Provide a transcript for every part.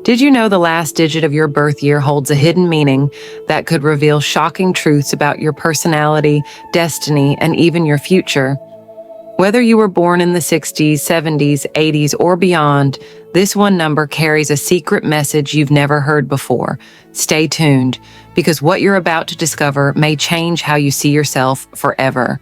Did you know the last digit of your birth year holds a hidden meaning that could reveal shocking truths about your personality, destiny, and even your future? Whether you were born in the 60s, 70s, 80s, or beyond, this one number carries a secret message you've never heard before. Stay tuned, because what you're about to discover may change how you see yourself forever.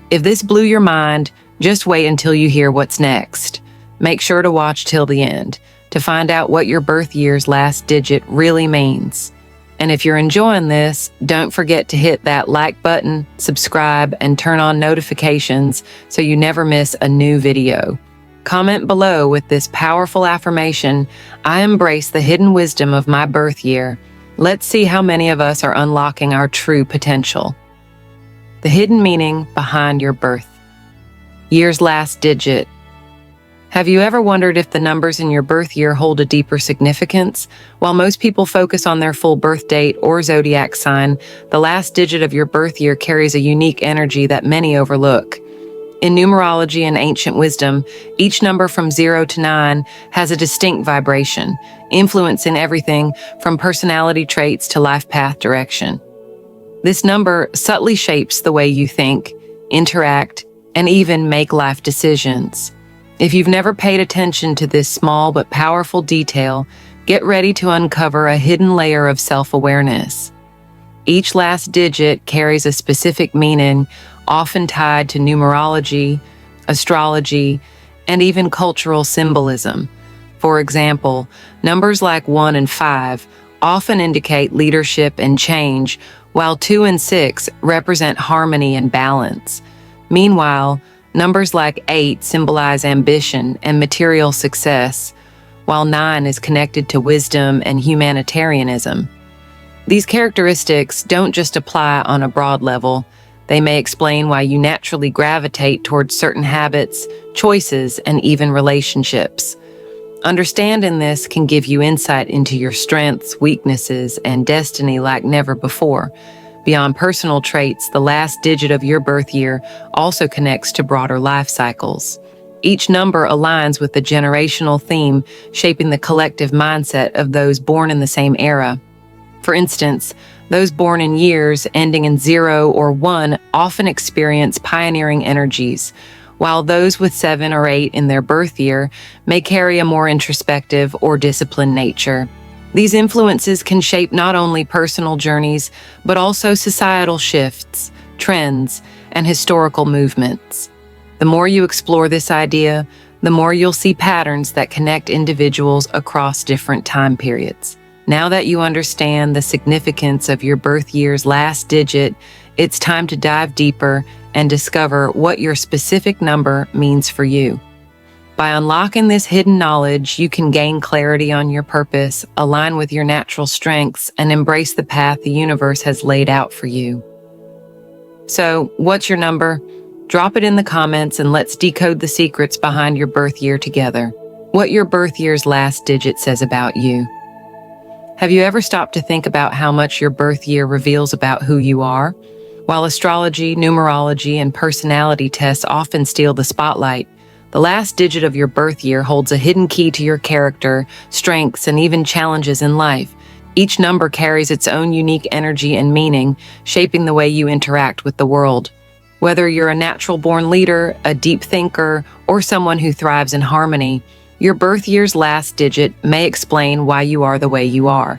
If this blew your mind, just wait until you hear what's next. Make sure to watch till the end to find out what your birth year's last digit really means. And if you're enjoying this, don't forget to hit that like button, subscribe, and turn on notifications so you never miss a new video. Comment below with this powerful affirmation: I embrace the hidden wisdom of my birth year. Let's see how many of us are unlocking our true potential. The hidden meaning behind your birth year's last digit. Have you ever wondered if the numbers in your birth year hold a deeper significance? While most people focus on their full birth date or zodiac sign, the last digit of your birth year carries a unique energy that many overlook. In numerology and ancient wisdom, each number from 0 to 9 has a distinct vibration, influencing everything from personality traits to life path direction. This number subtly shapes the way you think, interact, and even make life decisions. If you've never paid attention to this small but powerful detail, get ready to uncover a hidden layer of self-awareness. Each last digit carries a specific meaning, often tied to numerology, astrology, and even cultural symbolism. For example, numbers like 1 and 5 often indicate leadership and change, while 2 and 6 represent harmony and balance. Meanwhile, numbers like 8 symbolize ambition and material success, while 9 is connected to wisdom and humanitarianism. These characteristics don't just apply on a broad level. They may explain why you naturally gravitate towards certain habits, choices, and even relationships. Understanding this can give you insight into your strengths, weaknesses, and destiny like never before. Beyond personal traits, the last digit of your birth year also connects to broader life cycles. Each number aligns with the generational theme, shaping the collective mindset of those born in the same era. For instance, those born in years ending in 0 or 1 often experience pioneering energies, while those with 7 or 8 in their birth year may carry a more introspective or disciplined nature. These influences can shape not only personal journeys, but also societal shifts, trends, and historical movements. The more you explore this idea, the more you'll see patterns that connect individuals across different time periods. Now that you understand the significance of your birth year's last digit, it's time to dive deeper and discover what your specific number means for you. By unlocking this hidden knowledge, you can gain clarity on your purpose, align with your natural strengths, and embrace the path the universe has laid out for you. So, what's your number? Drop it in the comments and let's decode the secrets behind your birth year together. What your birth year's last digit says about you. Have you ever stopped to think about how much your birth year reveals about who you are? While astrology, numerology, and personality tests often steal the spotlight, the last digit of your birth year holds a hidden key to your character, strengths, and even challenges in life. Each number carries its own unique energy and meaning, shaping the way you interact with the world. Whether you're a natural-born leader, a deep thinker, or someone who thrives in harmony, your birth year's last digit may explain why you are the way you are.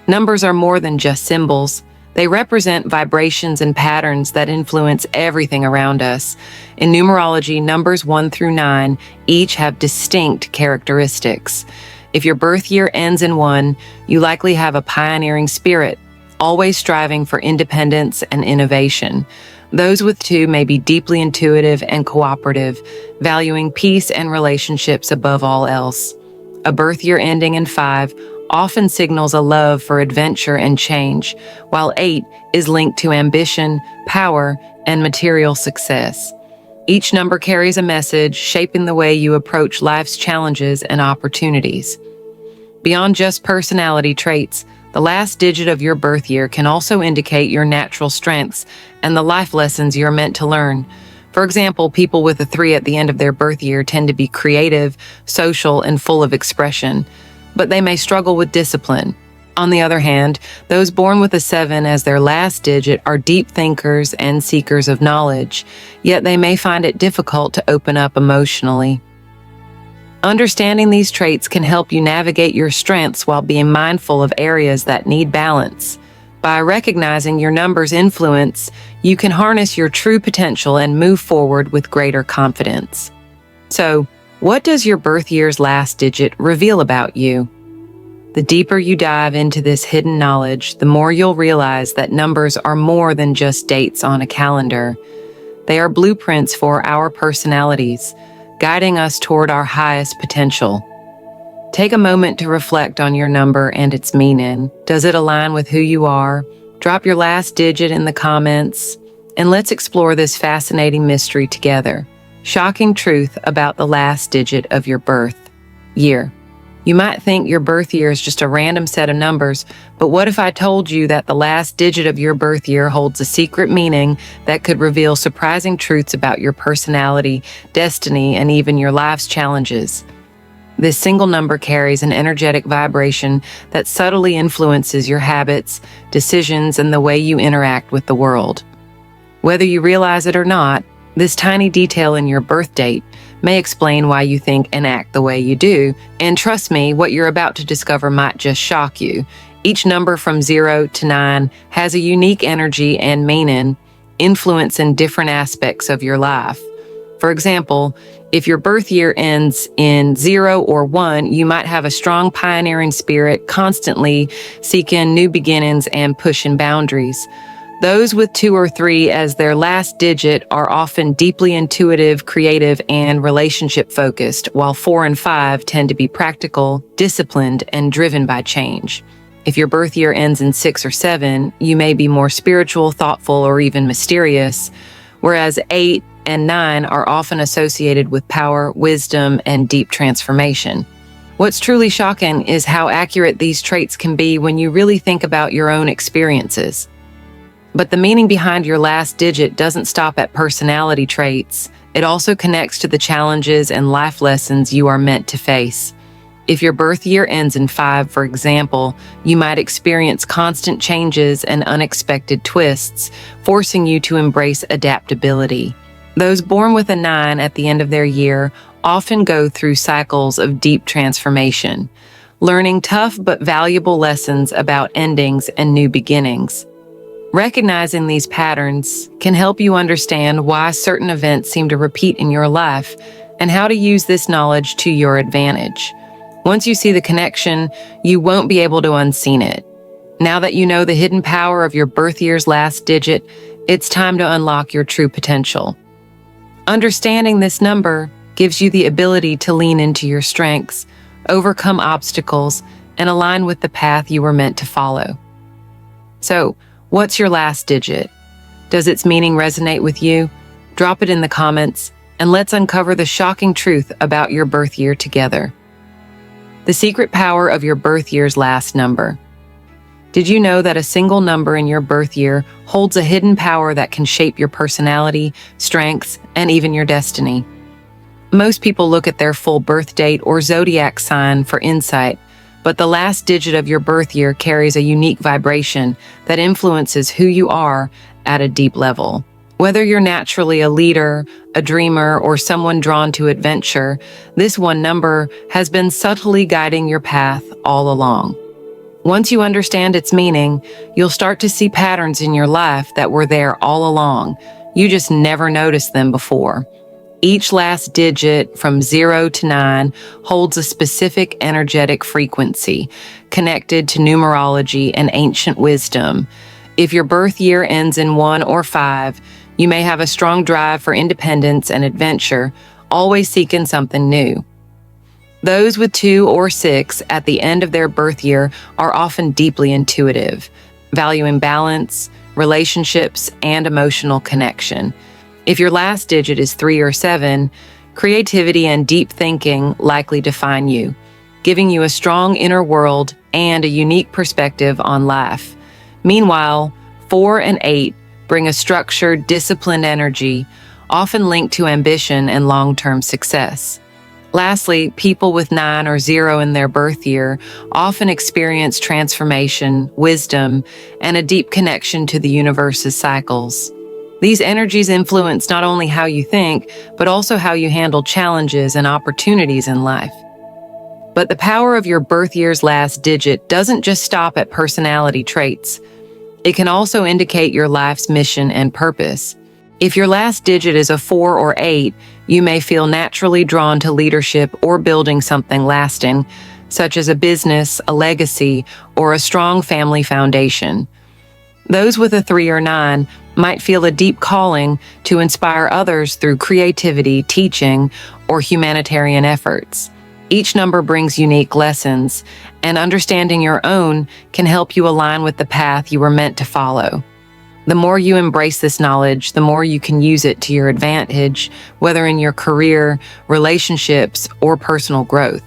Numbers are more than just symbols. They represent vibrations and patterns that influence everything around us. In numerology, numbers 1 through 9 each have distinct characteristics. If your birth year ends in 1, you likely have a pioneering spirit, always striving for independence and innovation. Those with 2 may be deeply intuitive and cooperative, valuing peace and relationships above all else. A birth year ending in 5 often signals a love for adventure and change, while 8 is linked to ambition, power, and material success. Each number carries a message, shaping the way you approach life's challenges and opportunities. Beyond just personality traits, the last digit of your birth year can also indicate your natural strengths and the life lessons you're meant to learn. For example, people with a 3 at the end of their birth year tend to be creative, social, and full of expression. but they may struggle with discipline. On the other hand, those born with a 7 as their last digit are deep thinkers and seekers of knowledge, yet they may find it difficult to open up emotionally. Understanding these traits can help you navigate your strengths while being mindful of areas that need balance. By recognizing your number's influence, you can harness your true potential and move forward with greater confidence. So, what does your birth year's last digit reveal about you? The deeper you dive into this hidden knowledge, the more you'll realize that numbers are more than just dates on a calendar. They are blueprints for our personalities, guiding us toward our highest potential. Take a moment to reflect on your number and its meaning. Does it align with who you are? Drop your last digit in the comments, and let's explore this fascinating mystery together. Shocking truth about the last digit of your birth year. You might think your birth year is just a random set of numbers, but what if I told you that the last digit of your birth year holds a secret meaning that could reveal surprising truths about your personality, destiny, and even your life's challenges? This single number carries an energetic vibration that subtly influences your habits, decisions, and the way you interact with the world. Whether you realize it or not, this tiny detail in your birth date may explain why you think and act the way you do, and trust me, what you're about to discover might just shock you. Each number from 0 to 9 has a unique energy and meaning, influencing different aspects of your life. For example, if your birth year ends in 0 or 1, you might have a strong pioneering spirit, constantly seeking new beginnings and pushing boundaries. Those with 2 or 3 as their last digit are often deeply intuitive, creative, and relationship-focused, while 4 and 5 tend to be practical, disciplined, and driven by change. If your birth year ends in 6 or 7, you may be more spiritual, thoughtful, or even mysterious, whereas 8 and 9 are often associated with power, wisdom, and deep transformation. What's truly shocking is how accurate these traits can be when you really think about your own experiences. But the meaning behind your last digit doesn't stop at personality traits. It also connects to the challenges and life lessons you are meant to face. If your birth year ends in 5, for example, you might experience constant changes and unexpected twists, forcing you to embrace adaptability. Those born with a 9 at the end of their year often go through cycles of deep transformation, learning tough but valuable lessons about endings and new beginnings. Recognizing these patterns can help you understand why certain events seem to repeat in your life and how to use this knowledge to your advantage. Once you see the connection, you won't be able to unseen it. Now that you know the hidden power of your birth year's last digit, it's time to unlock your true potential. Understanding this number gives you the ability to lean into your strengths, overcome obstacles, and align with the path you were meant to follow. So, what's your last digit? Does its meaning resonate with you? Drop it in the comments, and let's uncover the shocking truth about your birth year together. The secret power of your birth year's last number. Did you know that a single number in your birth year holds a hidden power that can shape your personality, strengths, and even your destiny? Most people look at their full birth date or zodiac sign for insight, but the last digit of your birth year carries a unique vibration that influences who you are at a deep level. Whether you're naturally a leader, a dreamer, or someone drawn to adventure, this one number has been subtly guiding your path all along. Once you understand its meaning, you'll start to see patterns in your life that were there all along. You just never noticed them before. Each last digit from 0 to 9 holds a specific energetic frequency connected to numerology and ancient wisdom. If your birth year ends in 1 or 5, you may have a strong drive for independence and adventure, always seeking something new. Those with 2 or 6 at the end of their birth year are often deeply intuitive, valuing balance, relationships, and emotional connection. If your last digit is 3 or 7, creativity and deep thinking likely define you, giving you a strong inner world and a unique perspective on life. Meanwhile, 4 and 8 bring a structured, disciplined energy, often linked to ambition and long-term success. Lastly, people with 9 or 0 in their birth year often experience transformation, wisdom, and a deep connection to the universe's cycles. These energies influence not only how you think, but also how you handle challenges and opportunities in life. But the power of your birth year's last digit doesn't just stop at personality traits. It can also indicate your life's mission and purpose. If your last digit is a 4 or 8, you may feel naturally drawn to leadership or building something lasting, such as a business, a legacy, or a strong family foundation. Those with a 3 or 9 might feel a deep calling to inspire others through creativity, teaching, or humanitarian efforts. Each number brings unique lessons, and understanding your own can help you align with the path you were meant to follow. The more you embrace this knowledge, the more you can use it to your advantage, whether in your career, relationships, or personal growth.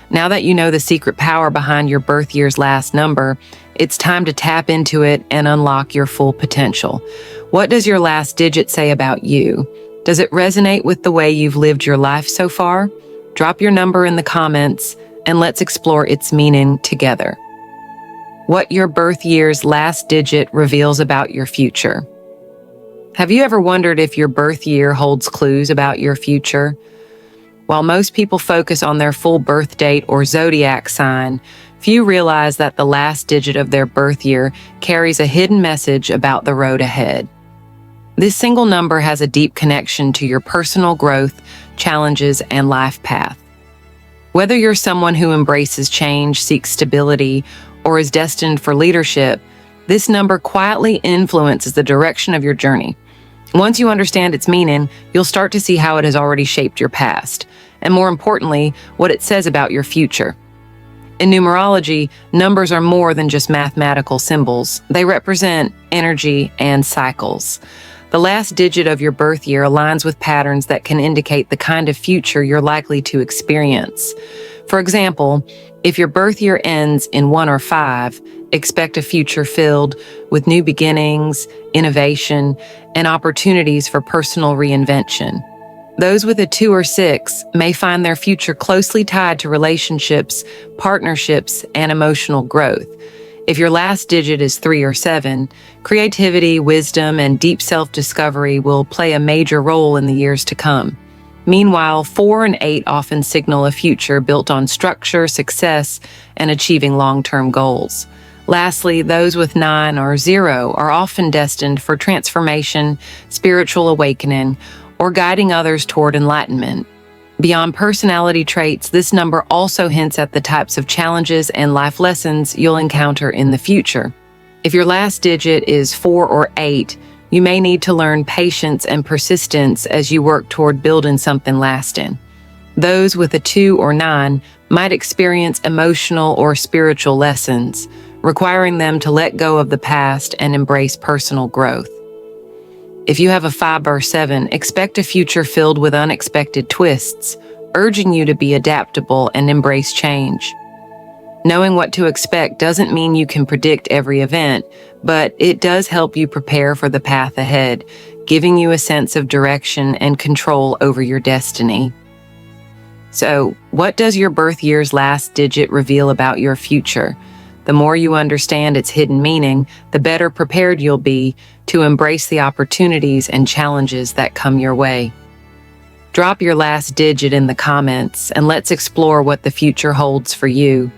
Now that you know the secret power behind your birth year's last number, it's time to tap into it and unlock your full potential. What does your last digit say about you? Does it resonate with the way you've lived your life so far? Drop your number in the comments and let's explore its meaning together. What your birth year's last digit reveals about your future. Have you ever wondered if your birth year holds clues about your future? While most people focus on their full birth date or zodiac sign, few realize that the last digit of their birth year carries a hidden message about the road ahead. This single number has a deep connection to your personal growth, challenges, and life path. Whether you're someone who embraces change, seeks stability, or is destined for leadership, this number quietly influences the direction of your journey. Once you understand its meaning, you'll start to see how it has already shaped your past, and more importantly, what it says about your future. In numerology, numbers are more than just mathematical symbols. They represent energy and cycles. The last digit of your birth year aligns with patterns that can indicate the kind of future you're likely to experience. For example, if your birth year ends in 1 or 5, expect a future filled with new beginnings, innovation, and opportunities for personal reinvention. Those with a 2 or 6 may find their future closely tied to relationships, partnerships, and emotional growth. If your last digit is 3 or 7, creativity, wisdom, and deep self-discovery will play a major role in the years to come. Meanwhile, 4 and 8 often signal a future built on structure, success, and achieving long-term goals. Lastly, those with 9 or 0 are often destined for transformation, spiritual awakening, or guiding others toward enlightenment. Beyond personality traits, this number also hints at the types of challenges and life lessons you'll encounter in the future. If your last digit is 4 or 8, you may need to learn patience and persistence as you work toward building something lasting. Those with a 2 or 9 might experience emotional or spiritual lessons, requiring them to let go of the past and embrace personal growth. If you have a 5 or 7, expect a future filled with unexpected twists, urging you to be adaptable and embrace change. Knowing what to expect doesn't mean you can predict every event, but it does help you prepare for the path ahead, giving you a sense of direction and control over your destiny. So, what does your birth year's last digit reveal about your future? The more you understand its hidden meaning, the better prepared you'll be to embrace the opportunities and challenges that come your way. Drop your last digit in the comments and let's explore what the future holds for you.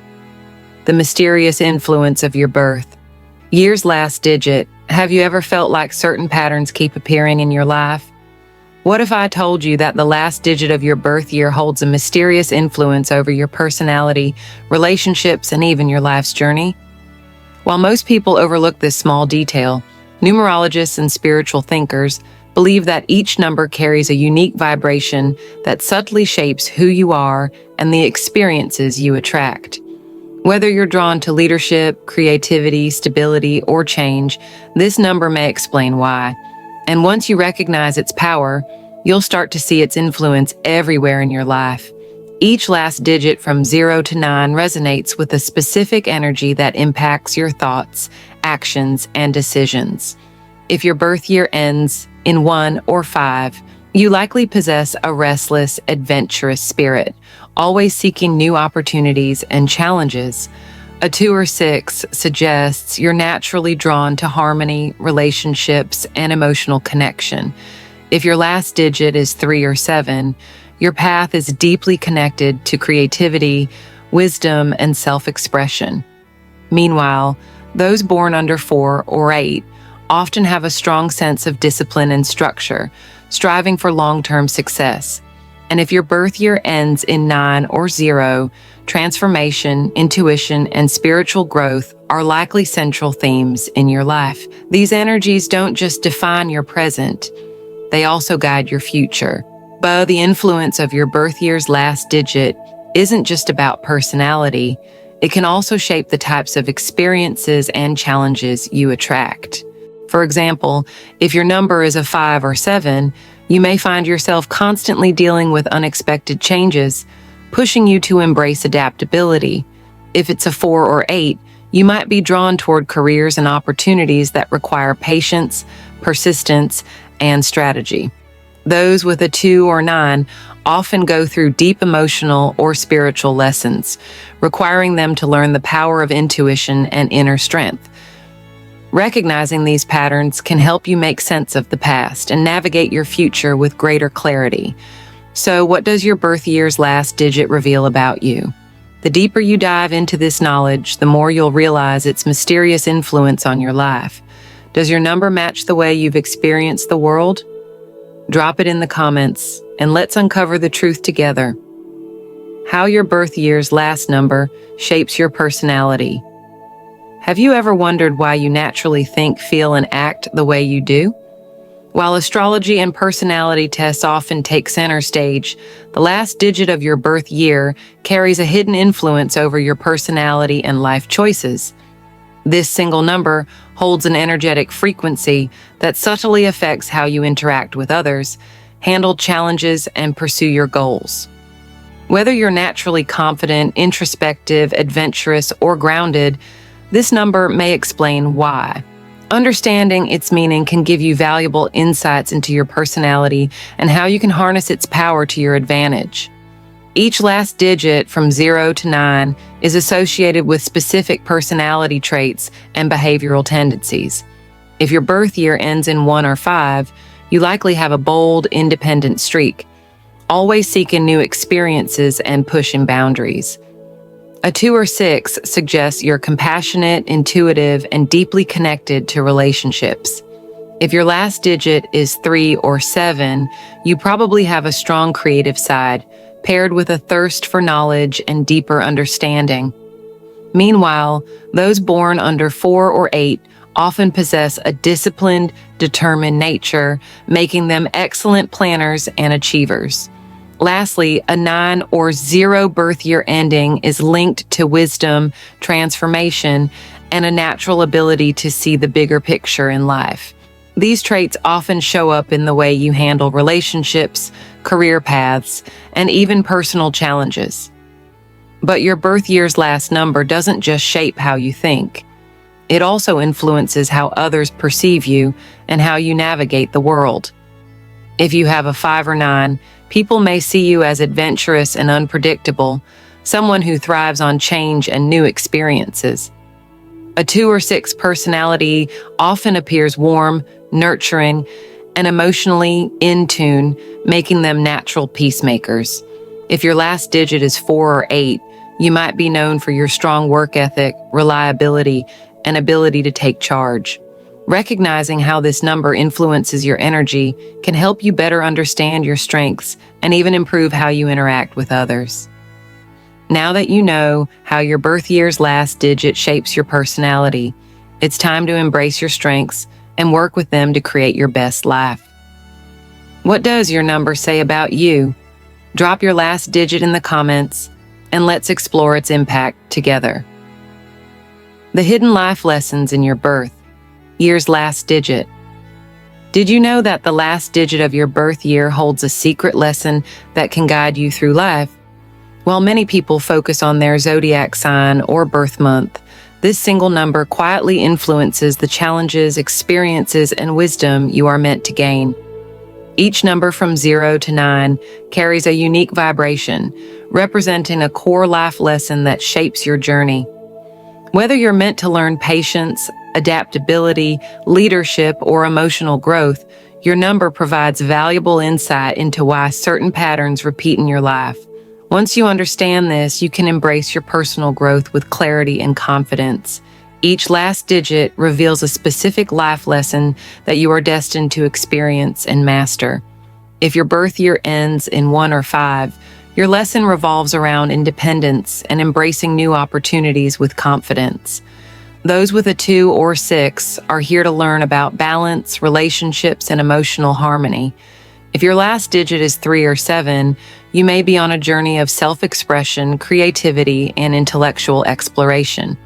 The mysterious influence of your birth. Year's last digit. Have you ever felt like certain patterns keep appearing in your life? What if I told you that the last digit of your birth year holds a mysterious influence over your personality, relationships, and even your life's journey? While most people overlook this small detail, numerologists and spiritual thinkers believe that each number carries a unique vibration that subtly shapes who you are and the experiences you attract. Whether you're drawn to leadership, creativity, stability, or change, this number may explain why. And once you recognize its power, you'll start to see its influence everywhere in your life. Each last digit from 0 to 9 resonates with a specific energy that impacts your thoughts, actions, and decisions. If your birth year ends in 1 or 5, You likely possess a restless, adventurous spirit, always seeking new opportunities and challenges. A 2 or 6 suggests you're naturally drawn to harmony, relationships, and emotional connection. If your last digit is 3 or 7, your path is deeply connected to creativity, wisdom, and self-expression. Meanwhile, those born under 4 or 8 often have a strong sense of discipline and structure, striving for long-term success. And if your birth year ends in 9 or 0, transformation, intuition, and spiritual growth are likely central themes in your life. These energies don't just define your present, they also guide your future. But the influence of your birth year's last digit isn't just about personality, it can also shape the types of experiences and challenges you attract. For example, if your number is a 5 or 7, you may find yourself constantly dealing with unexpected changes, pushing you to embrace adaptability. If it's a 4 or 8, you might be drawn toward careers and opportunities that require patience, persistence, and strategy. Those with a 2 or 9 often go through deep emotional or spiritual lessons, requiring them to learn the power of intuition and inner strength. Recognizing these patterns can help you make sense of the past and navigate your future with greater clarity. So, what does your birth year's last digit reveal about you? The deeper you dive into this knowledge, the more you'll realize its mysterious influence on your life. Does your number match the way you've experienced the world? Drop it in the comments, and let's uncover the truth together. How your birth year's last number shapes your personality. Have you ever wondered why you naturally think, feel, and act the way you do? While astrology and personality tests often take center stage, the last digit of your birth year carries a hidden influence over your personality and life choices. This single number holds an energetic frequency that subtly affects how you interact with others, handle challenges, and pursue your goals. Whether you're naturally confident, introspective, adventurous, or grounded, this number may explain why. Understanding its meaning can give you valuable insights into your personality and how you can harness its power to your advantage. Each last digit from 0 to 9 is associated with specific personality traits and behavioral tendencies. If your birth year ends in 1 or 5, you likely have a bold, independent streak, always seeking new experiences and pushing boundaries. A 2 or 6 suggests you're compassionate, intuitive, and deeply connected to relationships. If your last digit is 3 or 7, you probably have a strong creative side, paired with a thirst for knowledge and deeper understanding. Meanwhile, those born under 4 or 8 often possess a disciplined, determined nature, making them excellent planners and achievers. Lastly, a 9 or 0 birth year ending is linked to wisdom, transformation, and a natural ability to see the bigger picture in life. These traits often show up in the way you handle relationships, career paths, and even personal challenges. But your birth year's last number doesn't just shape how you think. It also influences how others perceive you and how you navigate the world. If you have a 5 or 9, people may see you as adventurous and unpredictable, someone who thrives on change and new experiences. A 2 or 6 personality often appears warm, nurturing, and emotionally in tune, making them natural peacemakers. If your last digit is 4 or 8, you might be known for your strong work ethic, reliability, and ability to take charge. Recognizing how this number influences your energy can help you better understand your strengths and even improve how you interact with others. Now that you know how your birth year's last digit shapes your personality, it's time to embrace your strengths and work with them to create your best life. What does your number say about you? Drop your last digit in the comments, and let's explore its impact together. The hidden life lessons in your birth year's last digit. Did you know that the last digit of your birth year holds a secret lesson that can guide you through life? While many people focus on their zodiac sign or birth month, this single number quietly influences the challenges, experiences, and wisdom you are meant to gain. Each number from 0 to 9 carries a unique vibration, representing a core life lesson that shapes your journey. Whether you're meant to learn patience, adaptability, leadership, or emotional growth, your number provides valuable insight into why certain patterns repeat in your life. Once you understand this, you can embrace your personal growth with clarity and confidence. Each last digit reveals a specific life lesson that you are destined to experience and master. If your birth year ends in 1 or 5, your lesson revolves around independence and embracing new opportunities with confidence. Those with a 2 or 6 are here to learn about balance, relationships, and emotional harmony. If your last digit is 3 or 7, you may be on a journey of self-expression, creativity, and intellectual exploration.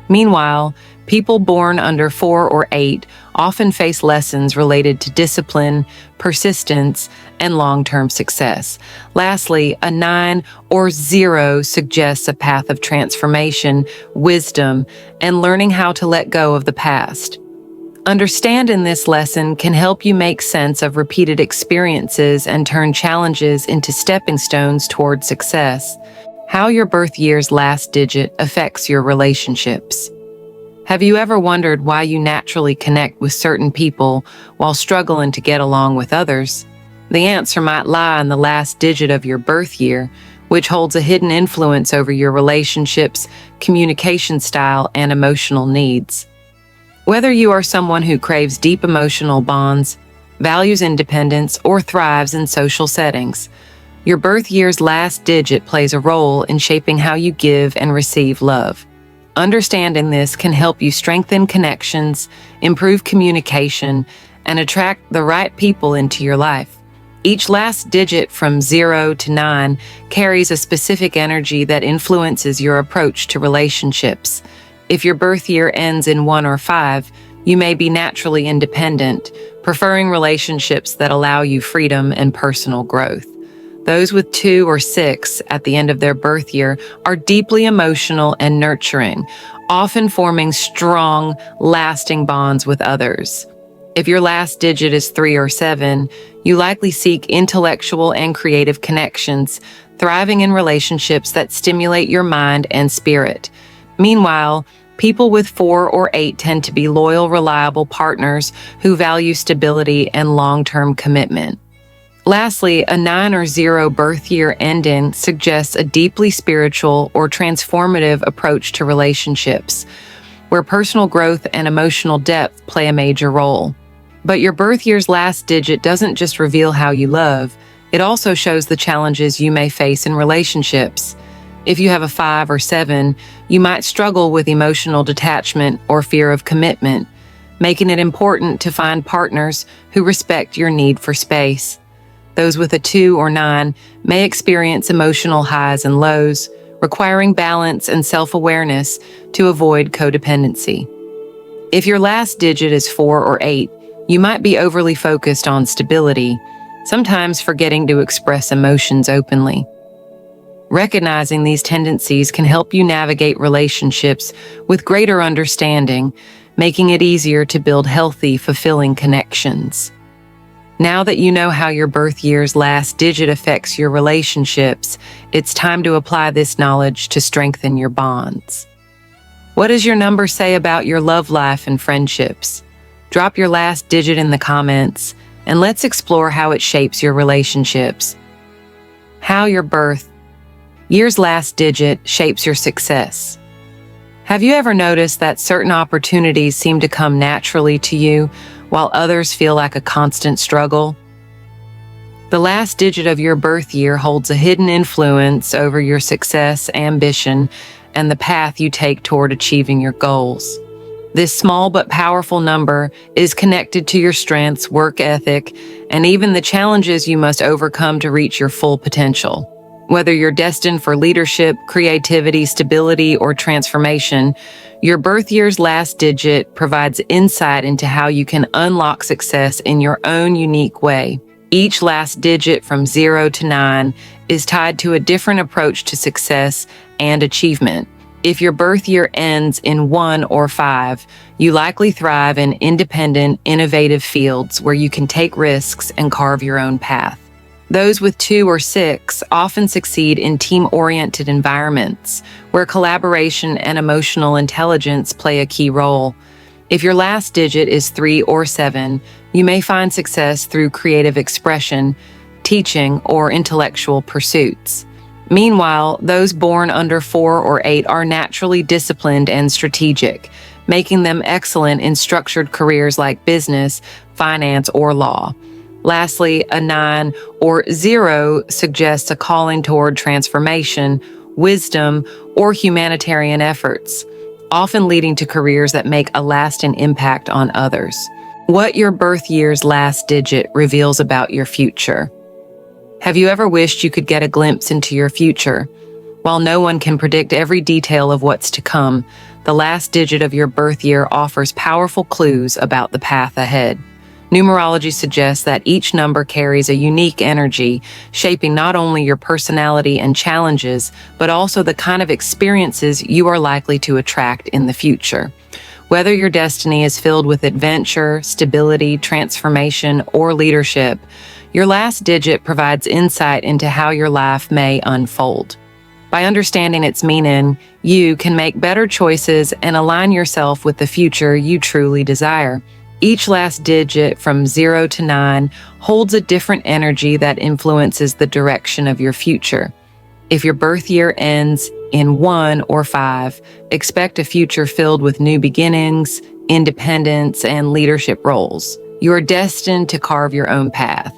Meanwhile, people born under 4 or 8 often face lessons related to discipline, persistence, and long-term success. Lastly, a 9 or 0 suggests a path of transformation, wisdom, and learning how to let go of the past. Understanding this lesson can help you make sense of repeated experiences and turn challenges into stepping stones toward success. How your birth year's last digit affects your relationships. Have you ever wondered why you naturally connect with certain people while struggling to get along with others? The answer might lie in the last digit of your birth year, which holds a hidden influence over your relationships, communication style, and emotional needs. Whether you are someone who craves deep emotional bonds, values independence, or thrives in social settings, your birth year's last digit plays a role in shaping how you give and receive love. Understanding this can help you strengthen connections, improve communication, and attract the right people into your life. Each last digit from 0 to 9 carries a specific energy that influences your approach to relationships. If your birth year ends in 1 or 5, you may be naturally independent, preferring relationships that allow you freedom and personal growth. Those with 2 or 6 at the end of their birth year are deeply emotional and nurturing, often forming strong, lasting bonds with others. If your last digit is 3 or 7, you likely seek intellectual and creative connections, thriving in relationships that stimulate your mind and spirit. Meanwhile, people with 4 or 8 tend to be loyal, reliable partners who value stability and long-term commitment. Lastly, a 9 or 0 birth year ending suggests a deeply spiritual or transformative approach to relationships, where personal growth and emotional depth play a major role. But your birth year's last digit doesn't just reveal how you love, it also shows the challenges you may face in relationships. If you have a 5 or 7, you might struggle with emotional detachment or fear of commitment, making it important to find partners who respect your need for space. Those with a 2 or 9 may experience emotional highs and lows, requiring balance and self-awareness to avoid codependency. If your last digit is 4 or 8, you might be overly focused on stability, sometimes forgetting to express emotions openly. Recognizing these tendencies can help you navigate relationships with greater understanding, making it easier to build healthy, fulfilling connections. Now that you know how your birth year's last digit affects your relationships, it's time to apply this knowledge to strengthen your bonds. What does your number say about your love life and friendships? Drop your last digit in the comments, and let's explore how it shapes your relationships. How your birth year's last digit shapes your success. Have you ever noticed that certain opportunities seem to come naturally to you, while others feel like a constant struggle? The last digit of your birth year holds a hidden influence over your success, ambition, and the path you take toward achieving your goals. This small but powerful number is connected to your strengths, work ethic, and even the challenges you must overcome to reach your full potential. Whether you're destined for leadership, creativity, stability, or transformation, your birth year's last digit provides insight into how you can unlock success in your own unique way. Each last digit from 0 to 9 is tied to a different approach to success and achievement. If your birth year ends in 1 or 5, you likely thrive in independent, innovative fields where you can take risks and carve your own path. Those with 2 or 6 often succeed in team-oriented environments where collaboration and emotional intelligence play a key role. If your last digit is 3 or 7, you may find success through creative expression, teaching, or intellectual pursuits. Meanwhile, those born under 4 or 8 are naturally disciplined and strategic, making them excellent in structured careers like business, finance, or law. Lastly, a 9 or 0 suggests a calling toward transformation, wisdom, or humanitarian efforts, often leading to careers that make a lasting impact on others. What your birth year's last digit reveals about your future. Have you ever wished you could get a glimpse into your future? While no one can predict every detail of what's to come, the last digit of your birth year offers powerful clues about the path ahead. Numerology suggests that each number carries a unique energy, shaping not only your personality and challenges, but also the kind of experiences you are likely to attract in the future. Whether your destiny is filled with adventure, stability, transformation, or leadership, your last digit provides insight into how your life may unfold. By understanding its meaning, you can make better choices and align yourself with the future you truly desire. Each last digit from 0 to 9 holds a different energy that influences the direction of your future. If your birth year ends in 1 or 5, expect a future filled with new beginnings, independence, and leadership roles. You are destined to carve your own path.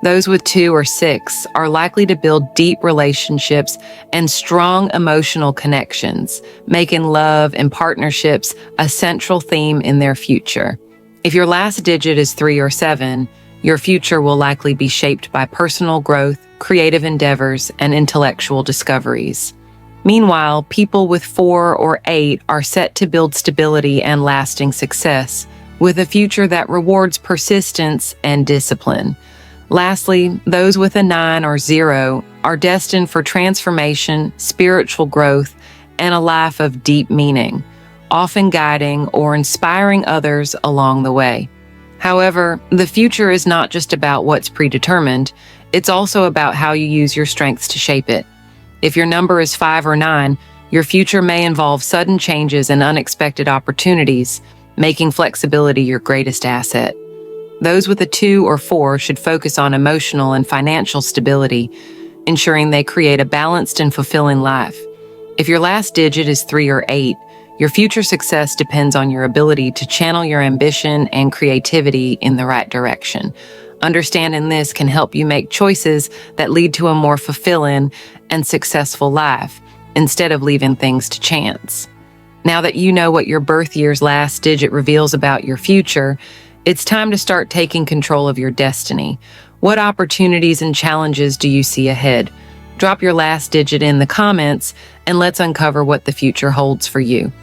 Those with 2 or 6 are likely to build deep relationships and strong emotional connections, making love and partnerships a central theme in their future. If your last digit is 3 or 7, your future will likely be shaped by personal growth, creative endeavors, and intellectual discoveries. Meanwhile, people with 4 or 8 are set to build stability and lasting success, with a future that rewards persistence and discipline. Lastly, those with a 9 or 0 are destined for transformation, spiritual growth, and a life of deep meaning, often guiding or inspiring others along the way. However, the future is not just about what's predetermined, it's also about how you use your strengths to shape it. If your number is 5 or 9, your future may involve sudden changes and unexpected opportunities, making flexibility your greatest asset. Those with a 2 or 4 should focus on emotional and financial stability, ensuring they create a balanced and fulfilling life. If your last digit is 3 or 8, your future success depends on your ability to channel your ambition and creativity in the right direction. Understanding this can help you make choices that lead to a more fulfilling and successful life, instead of leaving things to chance. Now that you know what your birth year's last digit reveals about your future, it's time to start taking control of your destiny. What opportunities and challenges do you see ahead? Drop your last digit in the comments, and let's uncover what the future holds for you.